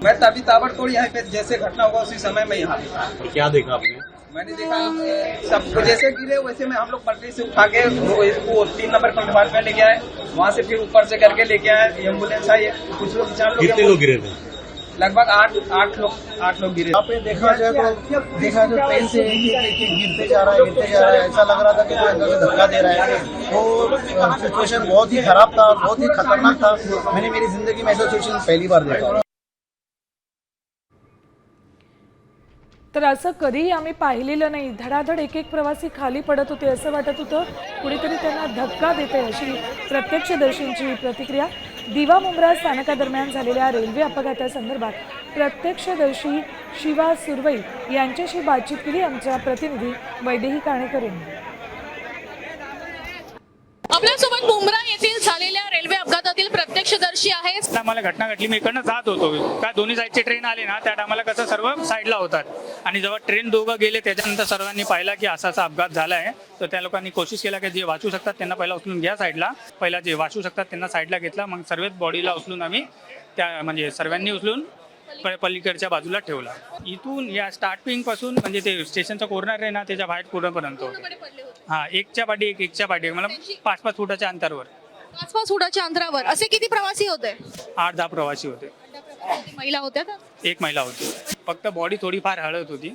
मैं तभी ताबड़तोड़ यहाँ पे जैसे घटना हुआ उसी समय में यहाँ पे था। क्या देखा आपने? मैंने देखा सब जैसे गिरे वैसे में हम लोग पटरी से उठा के वो 3 नंबर प्लेटफार्म पे लेके आए, वहाँ से फिर ऊपर से करके लेके आए, एम्बुलेंस आई, कुछ लोग 4 लोग। कितने लोग गिरे थे? लगभग 8 लोग गिरे। यहाँ पे देखा जाए तो ट्रेन से एक गिरते जा रहा है, ऐसा लग रहा था कि कोई अंदर से धक्का दे रहा है। वो सिचुएशन बहुत ही खराब था, बहुत ही खतरनाक था। मैंने मेरी जिंदगी में ऐसा सिचुएशन पहली बार देखा। तर असं कधीही आम्ही पाहिलेलं नाही। धडाधड एक एक प्रवासी खाली पडत होते, असं वाटत होतं कुणीतरी त्यांना धक्का देते, अशी प्रत्यक्षदर्शींची प्रतिक्रिया। दिवा मुंब्रा स्थानकादरम्यान झालेल्या रेल्वे अपघातासंदर्भात प्रत्यक्षदर्शी शिवा सुरवई यांच्याशी बातचीत केली आमच्या प्रतिनिधी वैदेही काणेकर यांनी। आपल्यासोबत मुंब्रा येथील झालेल्या रेल्वे अपघातातील प्रत्यक्षदर्शी आहेत। आम्हाला घटना घडली, मी इकडनं जात होतो का दोन्ही साईडचे ट्रेन आले ना, त्या टायमाला कसं सर्व साईडला होतात आणि जेव्हा ट्रेन दोघं गेले त्याच्यानंतर सर्वांनी पाहिला की असा अपघात झाला आहे, तर त्या लोकांनी कोशिश केला की जे वाचू शकतात त्यांना पहिला उचलून घ्या साईडला, पहिला जे वाचू शकतात त्यांना साईडला घेतला, मग सर्वच बॉडीला उचलून आम्ही त्या म्हणजे सर्वांनी उचलून पलीकडच्या बाजूला ठेवला। इथून या स्टार्टिंग पासून म्हणजे ते स्टेशनचा कॉर्नर आहे ना त्याच्या बाहेर पूर्णपर्यंत हा एकच्या पाठी मला 5-5 फुटाच्या अंतरावर 5-5 फुटाच्या अंतरावर असे किती प्रवासी होते? 8-10 प्रवासी होते। महिला होत्या का? एक महिला होती, फक्त बॉडी थोडीफार हळत होती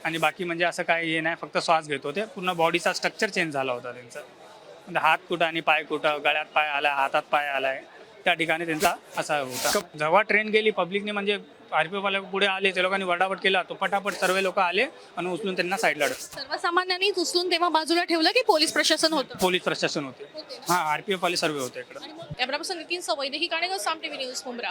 आणि बाकी म्हणजे असं काही हे नाही, फक्त श्वास घेत होते। पूर्ण बॉडीचा स्ट्रक्चर चेंज झाला होता त्यांचा, म्हणजे हात कुठं आणि पाय कुठं, गळ्यात पाय आलाय, हातात पाय आलाय, त्या ठिकाणी त्यांचा असा होता। जेव्हा ट्रेन गेली पब्लिकने म्हणजे आरपीएफ वाले पुढे आले, ते लोकांनी वडावट केला, तो फटाफट सर्व लोक आले आणि उचलून त्यांना साईडला सर्वसामान्यांनी उचलून तेव्हा बाजूला ठेवलं की पोलीस प्रशासन होतं? पोलीस प्रशासन होते, हा आरपीएफ वाले सर्व होते इकडे। कॅमेरा पर्सन नितीन सवैदेही काणेकर, साम टीव्ही न्यूज मुंब्रा।